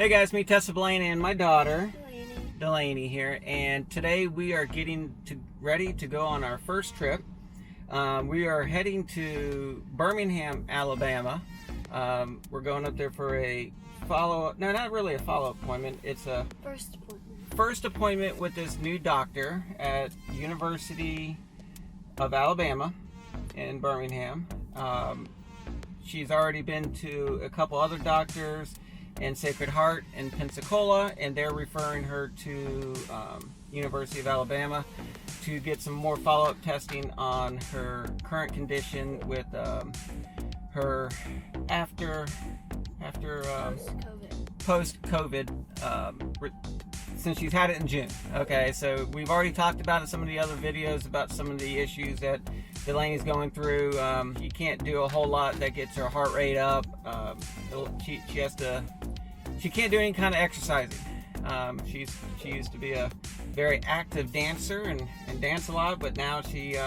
Hey guys, me Tessa, Blaine, and my daughter Delaney. here, and today we are ready to go on our first trip. We are heading to Birmingham, Alabama. We're going up there for a follow-up, no, not really a follow-up appointment, it's a first appointment with this new doctor at University of Alabama in Birmingham. She's already been to a couple other doctors in Sacred Heart in Pensacola, and they're referring her to University of Alabama to get some more follow-up testing on her current condition with her post-COVID, since she's had it in June. Okay, so we've already talked about in some of the other videos about some of the issues that Delaney's going through. You can't do a whole lot that gets her heart rate up. She can't do any kind of exercising. She used to be a very active dancer and dance a lot, but now she,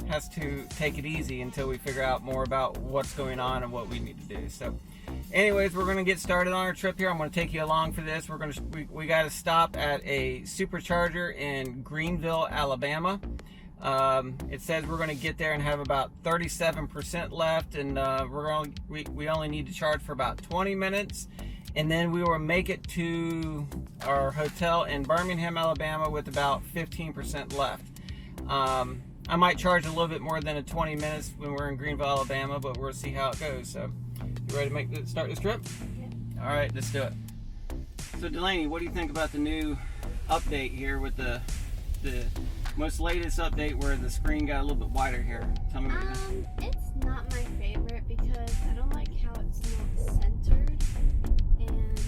has to take it easy until we figure out more about what's going on and what we need to do. So, anyways, we're gonna get started on our trip here. I'm gonna take you along for this. We got to stop at a supercharger in Greenville, Alabama. It says we're going to get there and have about 37% left, and we only need to charge for about 20 minutes, and then we will make it to our hotel in Birmingham, Alabama with about 15% left. I might charge a little bit more than 20 minutes when we're in Greenville, Alabama, but we'll see how it goes. So, you ready to start this trip? Yeah. All right, let's do it. So, Delaney, what do you think about the new update here with the most latest update where the screen got a little bit wider here? Tell me what you think. It's not my favorite because I don't like how it's not centered, and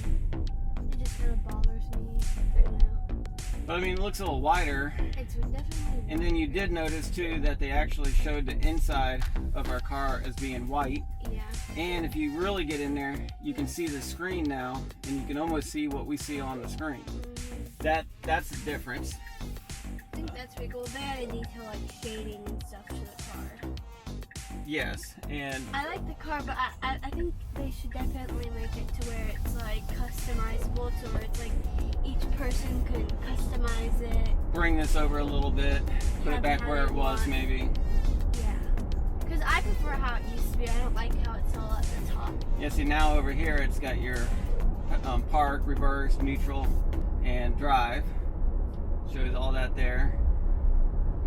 it just kind of bothers me. I don't know. But I mean, it looks a little wider. It's definitely. And then you did notice too that they actually showed the inside of our car as being white. Yeah. And if you really get in there, you can see the screen now, and you can almost see what we see on the screen. That's the difference. I think that's pretty cool. They added detail like shading and stuff to the car. Yes, and I like the car, but I think they should definitely make it to where it's like customizable, to where it's like each person could customize it. Bring this over a little bit, put it back where it was maybe. Yeah, because I prefer how it used to be. I don't like how it's all at the top. Yeah, see now over here it's got your park, reverse, neutral, and drive. Shows all that there.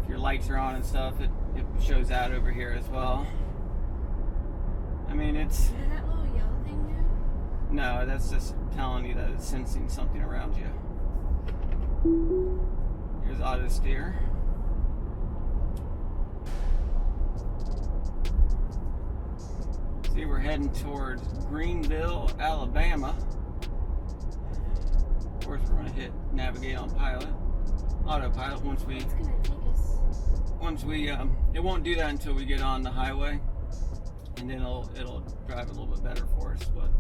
If your lights are on and stuff, it shows that over here as well. I mean, it's... Is that little yellow thing new? No, that's just telling you that it's sensing something around you. Here's auto steer. See, we're heading towards Greenville, Alabama. Of course, we're going to hit navigate on autopilot once we. It's gonna take us. Once we, it won't do that until we get on the highway, and then it'll drive a little bit better for us. But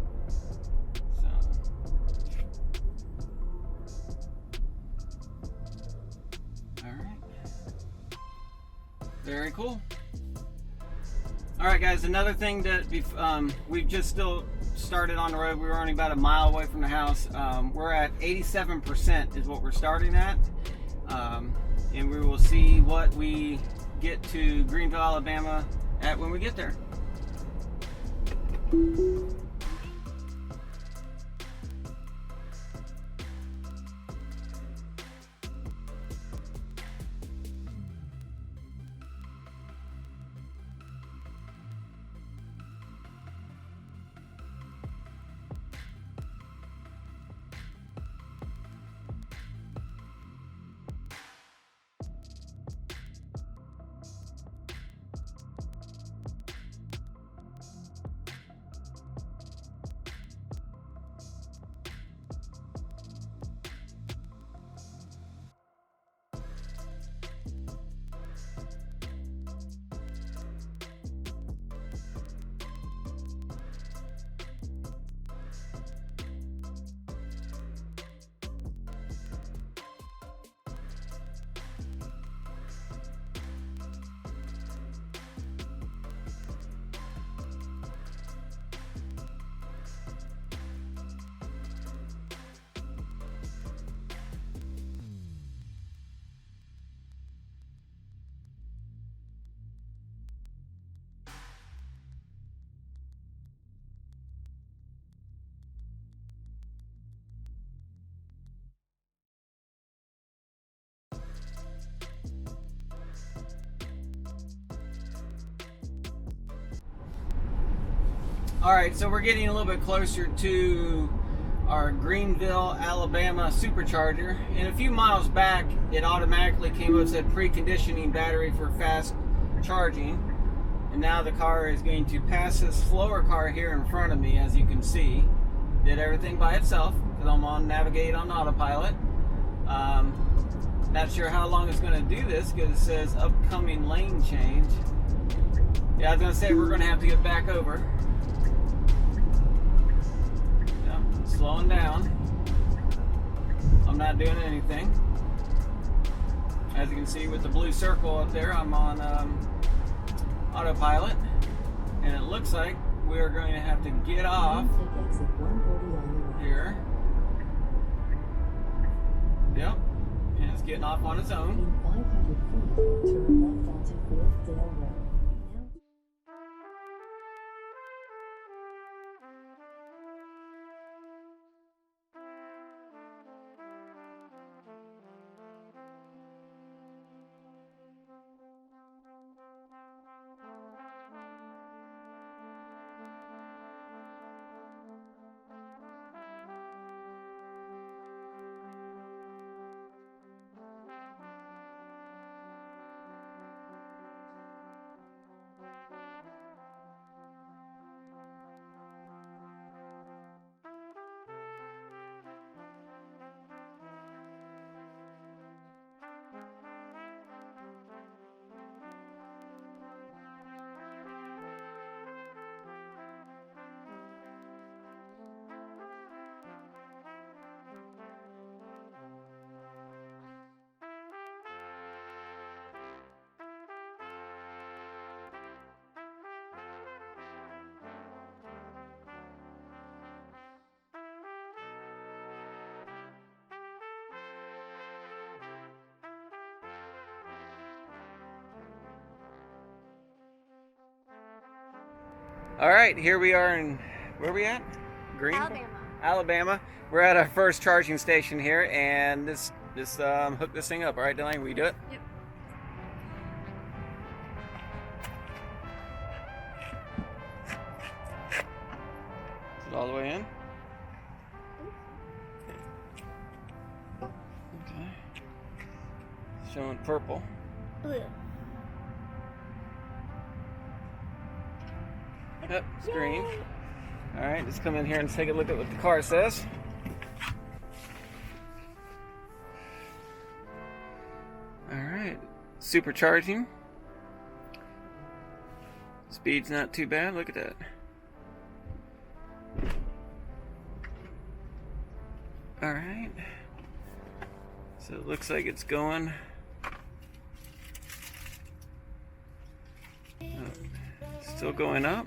all right, very cool. All right, guys. Another thing that we've just still started on the road. We were only about a mile away from the house. We're at 87% is what we're starting at. And we will see what we get to Greenville, Alabama at when we get there. All right, so we're getting a little bit closer to our Greenville, Alabama supercharger. And a few miles back, it automatically came up and said preconditioning battery for fast charging. And now the car is going to pass this slower car here in front of me, as you can see. Did everything by itself, because I'm on navigate on autopilot. Not sure how long it's going to do this, because it says upcoming lane change. Yeah, I was going to say we're going to have to get back over. Slowing down. I'm not doing anything. As you can see with the blue circle up there, I'm on autopilot, and it looks like we're going to have to get off here. Yep, and it's getting off on its own. In 500 feet, turn left onto 4th Dale Road. All right, here we are in, where are we at? Alabama. Alabama. We're at our first charging station here, and this hook this thing up. All right, Blaine, will you do it? Yep. Is it all the way in? Okay. Showing purple. Blue. Yep, it's green. All right, let's come in here and take a look at what the car says. All right, supercharging. Speed's not too bad. Look at that. All right. So it looks like it's going. Still going up.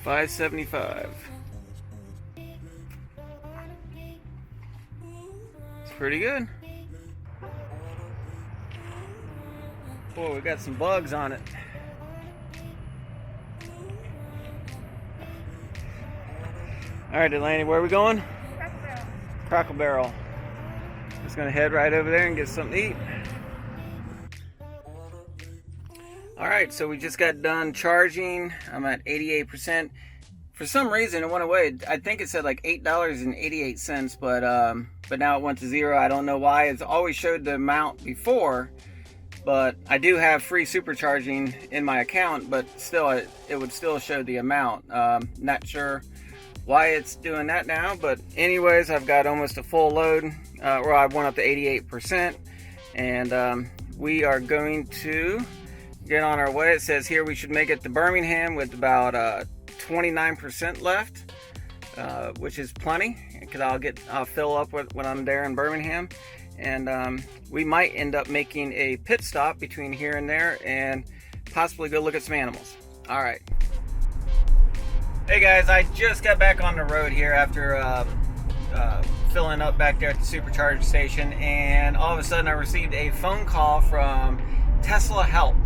575. It's pretty good. Boy, we got some bugs on it. All right, Delaney, where are we going? Crackle Barrel. Just gonna head right over there and get something to eat. All right, so we just got done charging. I'm at 88%. For some reason, it went away. I think it said like $8.88, but now it went to zero. I don't know why. It's always showed the amount before, but I do have free supercharging in my account, but still, it would still show the amount. Not sure why it's doing that now, but anyways, I've got almost a full load. Or I went up to 88%, and we are going to get on our way. It says here we should make it to Birmingham with about 29% left, which is plenty, because I'll fill up when I'm there in Birmingham, and we might end up making a pit stop between here and there and possibly go look at some animals. All right. Hey guys, I just got back on the road here after filling up back there at the supercharger station, and all of a sudden I received a phone call from Tesla Help.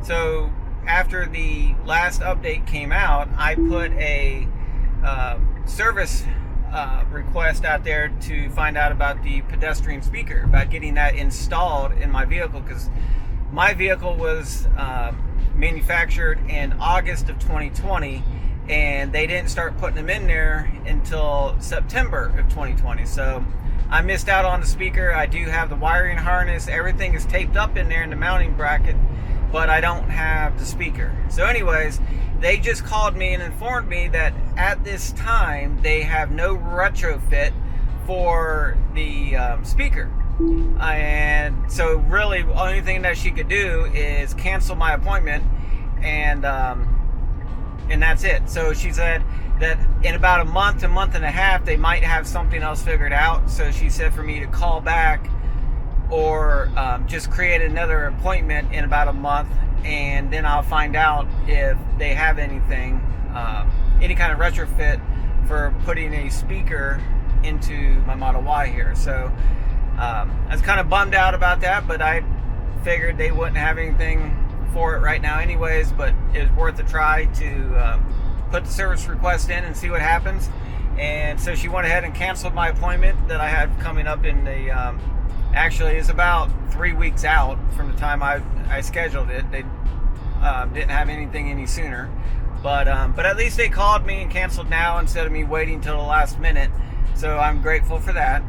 So after the last update came out, I put a service request out there to find out about the pedestrian speaker, about getting that installed in my vehicle, because my vehicle was manufactured in August of 2020, and they didn't start putting them in there until September of 2020. So I missed out on the speaker. I do have the wiring harness. Everything is taped up in there in the mounting bracket, but I don't have the speaker. So anyways, they just called me and informed me that at this time they have no retrofit for the speaker. And so really the only thing that she could do is cancel my appointment, and that's it. So she said that in about a month and a half they might have something else figured out. So she said for me to call back or just create another appointment in about a month, and then I'll find out if they have anything, any kind of retrofit for putting a speaker into my Model Y here. So I was kind of bummed out about that, but I figured they wouldn't have anything for it right now anyways, but it was worth a try to put the service request in and see what happens. And so she went ahead and canceled my appointment that I had coming up in the actually it's about 3 weeks out from the time I scheduled it. They didn't have anything any sooner, but at least they called me and canceled now instead of me waiting till the last minute. So I'm grateful for that.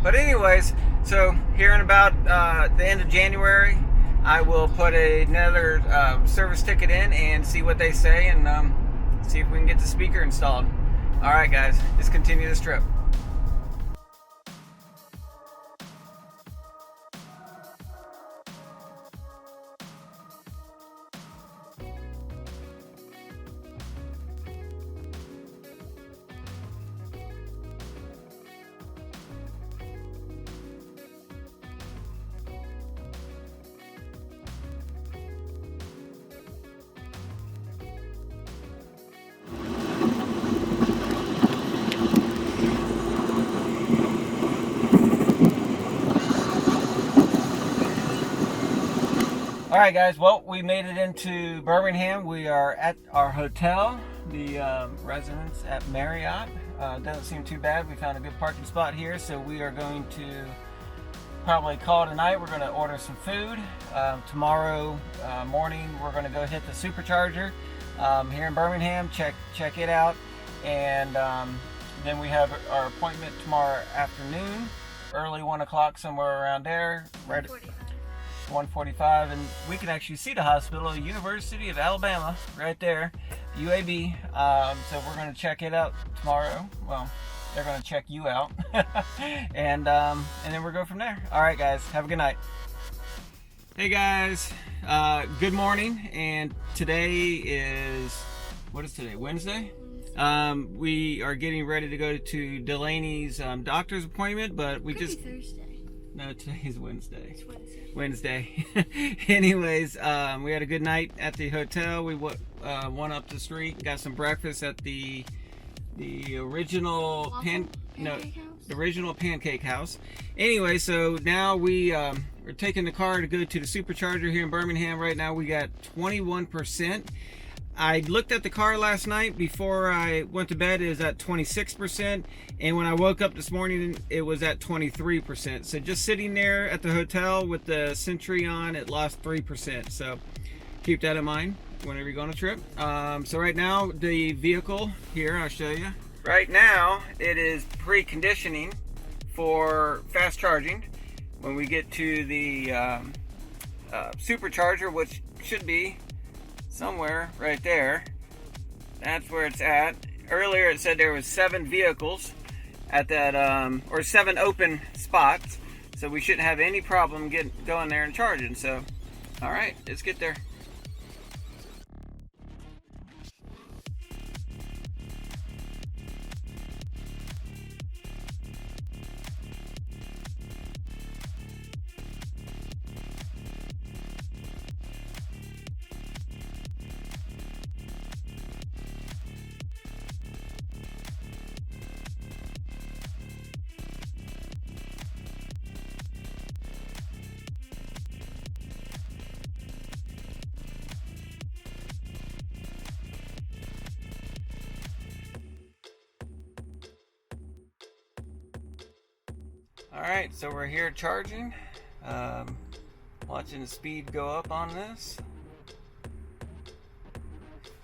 But anyways, so here in about the end of January, I will put another service ticket in and see what they say, and see if we can get the speaker installed. All right, guys, let's continue this trip. All right, guys, well, we made it into Birmingham. We are at our hotel, the residence at Marriott. Doesn't seem too bad. We found a good parking spot here, so we are going to probably call it a night. We're going to order some food. Tomorrow morning, we're going to go hit the supercharger here in Birmingham, check it out, and then we have our appointment tomorrow afternoon, early 1 o'clock, somewhere around there, right at 1:45, and we can actually see the hospital, University of Alabama, right there, UAB. So we're going to check it out tomorrow. Well, they're going to check you out, and then we'll go from there. All right, guys, have a good night. Hey guys, good morning, and today is, what is today? Wednesday. We are getting ready to go to Delaney's doctor's appointment, but we just. Thursday. No, today's Wednesday. It's Wednesday. Wednesday. Anyways, we had a good night at the hotel. We went up the street, got some breakfast at the original the original pancake house. Anyway, so now we are taking the car to go to the supercharger here in Birmingham. Right now we got 21%. I looked at the car last night before I went to bed. It was at 26%, and when I woke up this morning it was at 23%. So just sitting there at the hotel with the Sentry on, it lost 3%. So keep that in mind whenever you go on a trip. So right now the vehicle here, I'll show you. Right now it is preconditioning for fast charging. When we get to the supercharger, which should be somewhere right there, that's where it's at. Earlier it said there was 7 vehicles at that or 7 open spots, so we shouldn't have any problem going there and charging. So all right, let's get there. All right, so we're here charging. Watching the speed go up on this.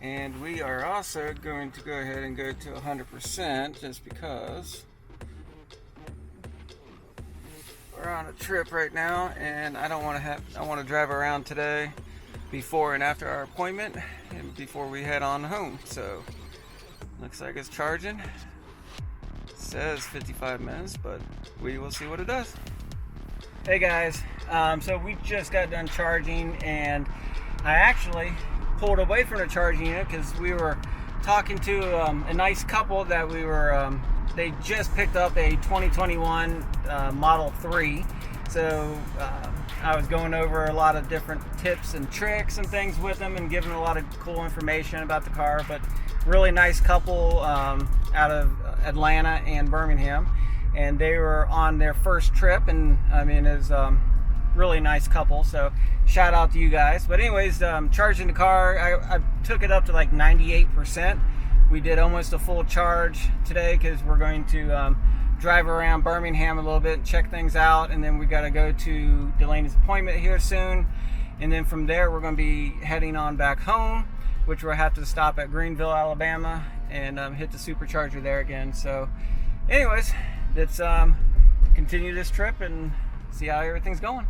And we are also going to go ahead and go to 100% just because we're on a trip right now and I want to drive around today before and after our appointment and before we head on home. So looks like it's charging. It says 55 minutes, but we will see what it does. Hey guys, so we just got done charging and I actually pulled away from the charging unit because we were talking to a nice couple that they just picked up a 2021 Model 3. So I was going over a lot of different tips and tricks and things with them and giving them a lot of cool information about the car. But really nice couple out of Atlanta and Birmingham, and they were on their first trip, and I mean it's really nice couple, so shout out to you guys. But anyways, charging the car, I took it up to like 98%. We did almost a full charge today because we're going to drive around Birmingham a little bit and check things out, and then we got to go to Delaney's appointment here soon, and then from there we're going to be heading on back home, which we'll have to stop at Greenville, Alabama, and hit the supercharger there again. So anyways, let's continue this trip and see how everything's going.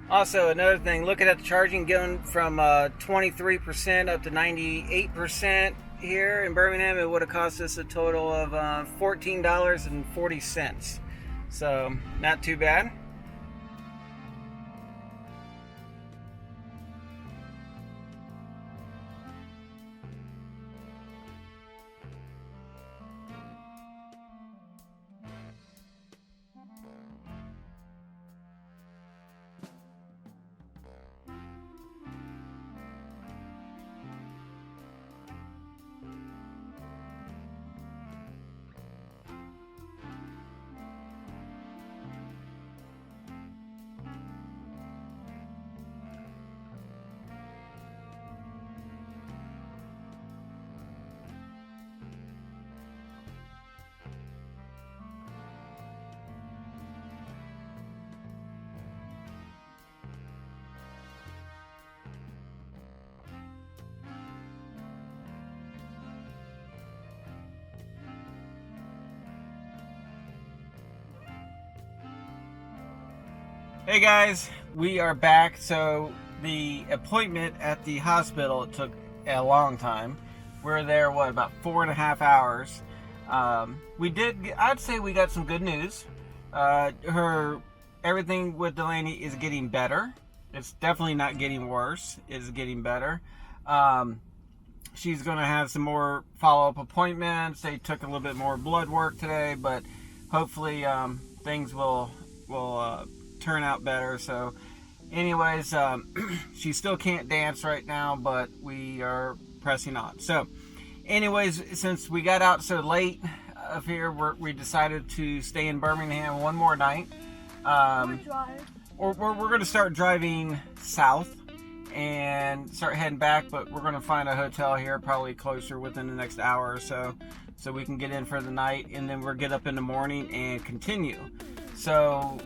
Also, another thing, looking at the charging, going from 23% up to 98% here in Birmingham, it would have cost us a total of $14.40. So, not too bad. Hey guys, we are back. So the appointment at the hospital, it took a long time. We're there, about 4.5 hours. I'd say we got some good news. Everything with Delaney is getting better. It's definitely not getting worse. It's getting better. She's going to have some more follow-up appointments. They took a little bit more blood work today, but hopefully things will turn out better. So anyways, she still can't dance right now, but we are pressing on. So anyways, since we got out so late of here, we decided to stay in Birmingham one more night. We're going to start driving south and start heading back, but we're going to find a hotel here probably closer within the next hour or so we can get in for the night, and then we'll get up in the morning and continue. So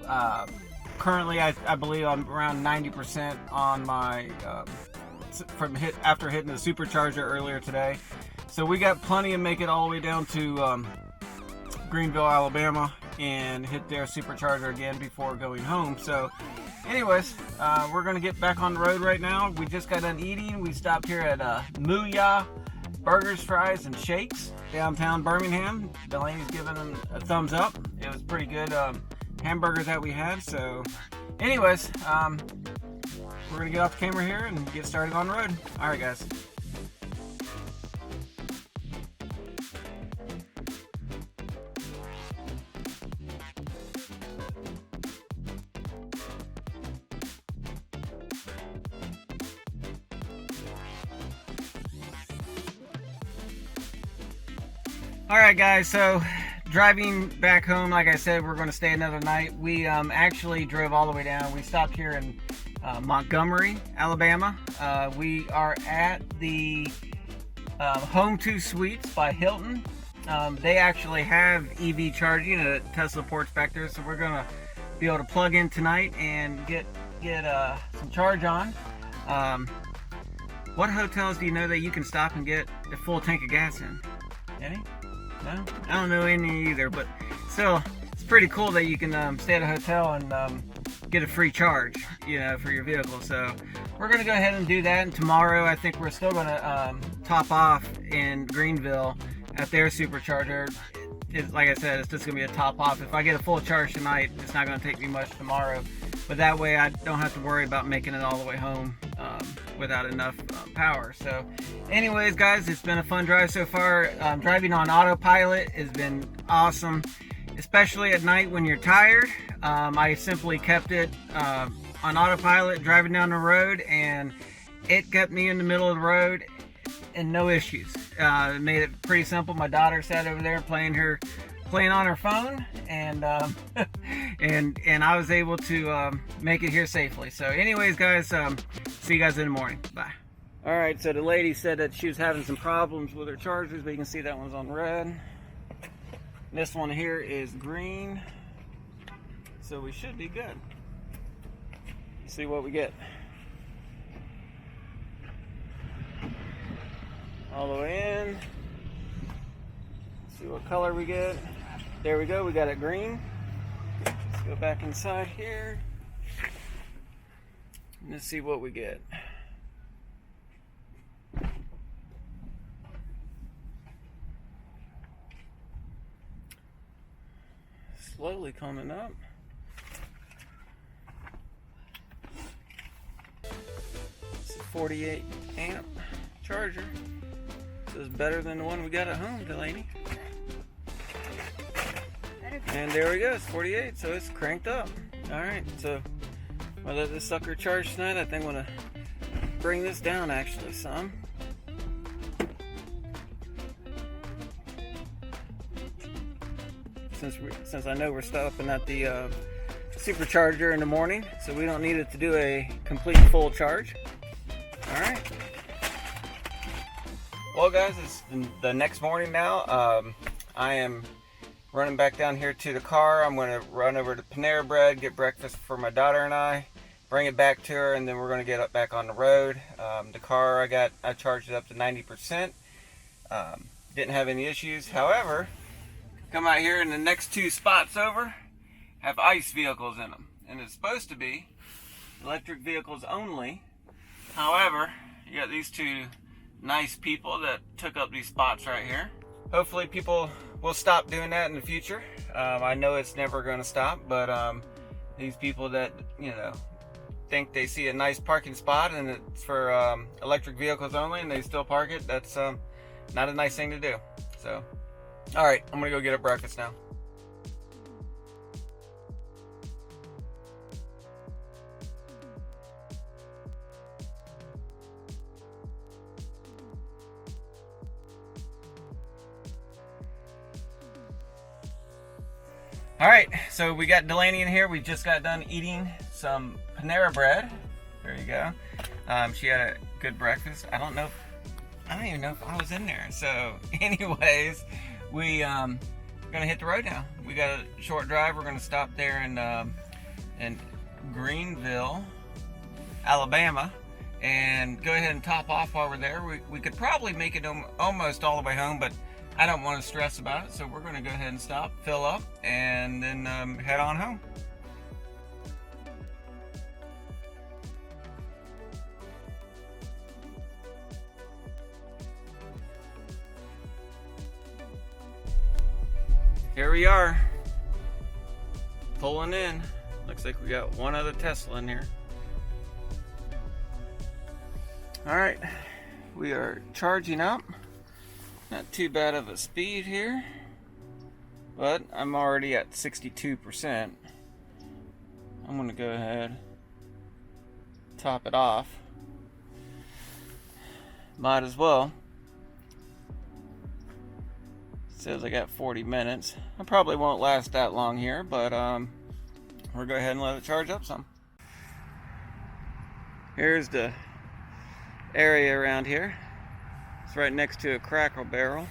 currently I believe I'm around 90% on my after hitting the supercharger earlier today. So we got plenty to make it all the way down to Greenville, Alabama, and hit their supercharger again before going home. So anyways, we're gonna get back on the road right now. We just got done eating. We stopped here at Mooyah Burgers, Fries, and Shakes, downtown Birmingham. Delaney's giving them a thumbs up. It was pretty good hamburgers that we had. So anyways, we're gonna get off the camera here and get started on the road. All right, guys. Alright guys, so driving back home, like I said, we're going to stay another night. We actually drove all the way down. We stopped here in Montgomery, Alabama. We are at the Home 2 Suites by Hilton. They actually have EV charging at Tesla ports back there, so we're going to be able to plug in tonight and get get some charge on. What hotels do you know that you can stop and get a full tank of gas in? Any? No? I don't know any either, but still, it's pretty cool that you can stay at a hotel and get a free charge, you know, for your vehicle. So we're gonna go ahead and do that, and tomorrow I think we're still gonna top off in Greenville at their supercharger. Like I said, it's just gonna be a top off. If I get a full charge tonight, it's not gonna take me much tomorrow, but that way I don't have to worry about making it all the way home without enough power. So anyways, guys, it's been a fun drive so far. Driving on autopilot has been awesome, especially at night when you're tired. I simply kept it on autopilot driving down the road, and it kept me in the middle of the road and no issues. It made it pretty simple. My daughter sat over there playing on her phone, and and I was able to make it here safely. So anyways, guys, see you guys in the morning. Bye. All right, so the lady said that she was having some problems with her chargers, but you can see that one's on red. This one here is green, so we should be good. See what we get. All the way in. See what color we get. There we go, we got it green. Let's go back inside here. Let's see what we get. Slowly coming up. It's a 48 amp charger. This is better than the one we got at home, Delaney. And there we go, it's 48, so it's cranked up. Alright, so I'll let this sucker charge tonight. I think I'm gonna bring this down actually some. Since I know we're stopping at the supercharger in the morning, so we don't need it to do a complete full charge. Alright. Well guys, it's the next morning now. I am running back down here to the car. I'm going to run over to Panera Bread, get breakfast for my daughter and I, bring it back to her, and then we're going to get up back on the road. The car I charged it up to 90%. Didn't have any issues. However, come out here and the next two spots over have ICE vehicles in them, and it's supposed to be electric vehicles only. However, you got these two nice people that took up these spots right here. Hopefully people will stop doing that in the future. I know it's never going to stop, but these people that, you know, think they see a nice parking spot and it's for electric vehicles only and they still park it, that's not a nice thing to do. So all right, I'm gonna go get a breakfast now. All right, so we got Delaney in here. We just got done eating some Panera Bread. There you go. She had a good breakfast. I don't even know if I was in there. So anyways, we gonna hit the road now. We got a short drive. We're gonna stop there in Greenville, Alabama, and go ahead and top off while we're there. We could probably make it almost all the way home, but I don't want to stress about it, so we're going to go ahead and stop, fill up, and then head on home. Here we are, pulling in. Looks like we got one other Tesla in here. All right, we are charging up. Not too bad of a speed here, but I'm already at 62%. I'm gonna go ahead, top it off. Might as well. It says I got 40 minutes. I probably won't last that long here, but we'll go ahead and let it charge up some. Here's the area around here. It's right next to a Crackle Barrel.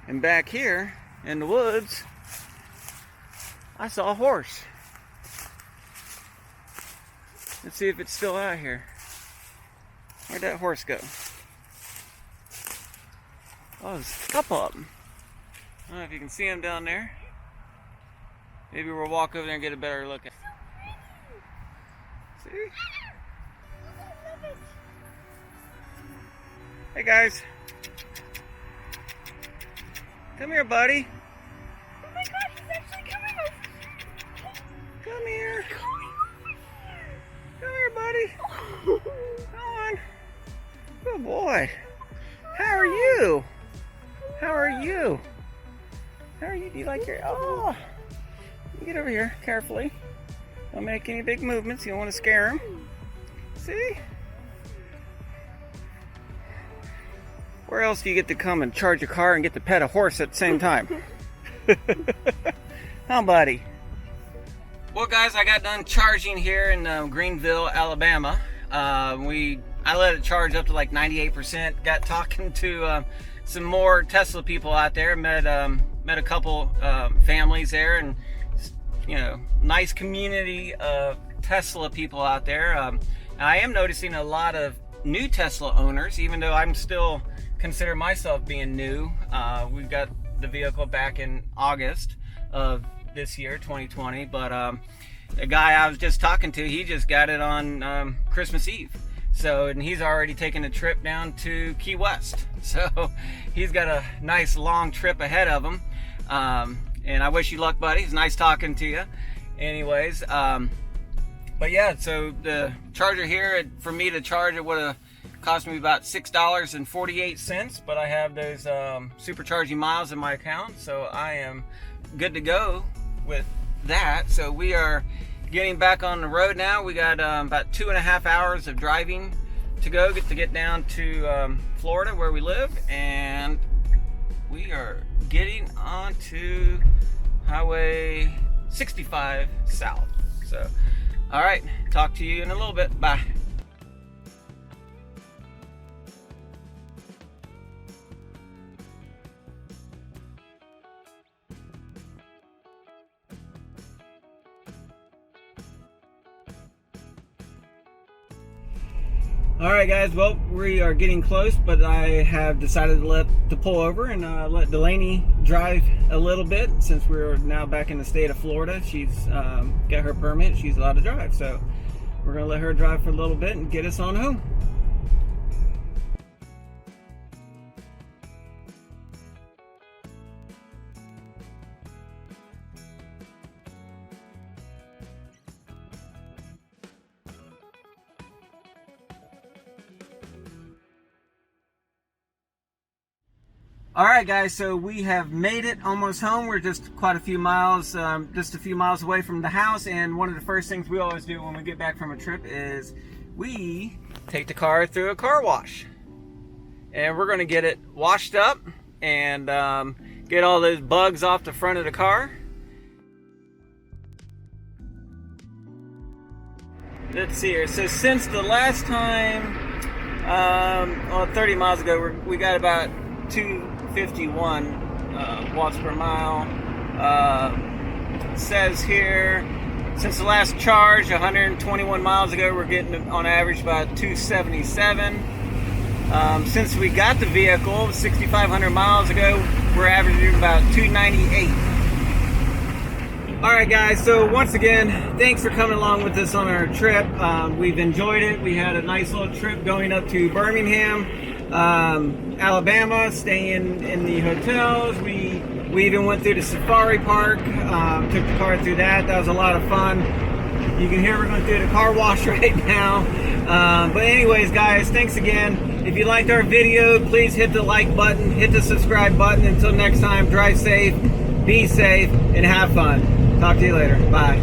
And back here in the woods, I saw a horse. Let's see if it's still out here. Where'd that horse go? Oh, there's a couple of them. I don't know if you can see them down there. Maybe we'll walk over there and get a better look at. See? Hey guys. Come here, buddy. Oh my god, he's actually coming over. Come here. Come here, buddy. Come on. Good boy. How are you? How are you? How are you? Do you like your... Oh. You get over here carefully. Don't make any big movements. You don't want to scare him. See? Where else do you get to come and charge a car and get to pet a horse at the same time? Huh, buddy? Well, guys, I got done charging here in Greenville, Alabama. I let it charge up to like 98%. Got talking to some more Tesla people out there. Met a couple families there, and you know, nice community of Tesla people out there. I am noticing a lot of new Tesla owners, even though I'm still consider myself being new. We got the vehicle back in August of this year, 2020, but the guy I was just talking to, he just got it on Christmas Eve. So, and he's already taken a trip down to Key West. So he's got a nice long trip ahead of him. And I wish you luck, buddy. It's nice talking to you. Anyways, but yeah, so the charger here, for me to charge it would have cost me about $6.48, but I have those supercharging miles in my account, so I am good to go with that. So we are getting back on the road now. We got about 2.5 hours of driving to go to get down to Florida where we live, and we are getting onto Highway 65 South. So, all right, talk to you in a little bit. Bye. Alright guys, well, we are getting close, but I have decided to pull over and let Delaney drive a little bit, since we're now back in the state of Florida. She's got her permit, she's allowed to drive, so we're going to let her drive for a little bit and get us on home. Alright guys, so we have made it almost home. We're just quite a few miles, away from the house, and one of the first things we always do when we get back from a trip is we take the car through a car wash. And we're going to get it washed up and get all those bugs off the front of the car. Let's see here. So since the last time, 30 miles ago, we got about 251 watts per mile. Says here, since the last charge 121 miles ago, we're getting on average about 277. Since we got the vehicle 6,500 miles ago, we're averaging about 298. Alright guys, so once again, thanks for coming along with us on our trip. We've enjoyed it. We had a nice little trip going up to Birmingham, Alabama, staying in the hotels. We even went through the safari park, took the car through that. That was a lot of fun. You can hear we're going through the car wash right now. But anyways guys, thanks again. If you liked our video, please hit the like button, hit the subscribe button. Until next time, drive safe, be safe, and have fun. Talk to you later. Bye.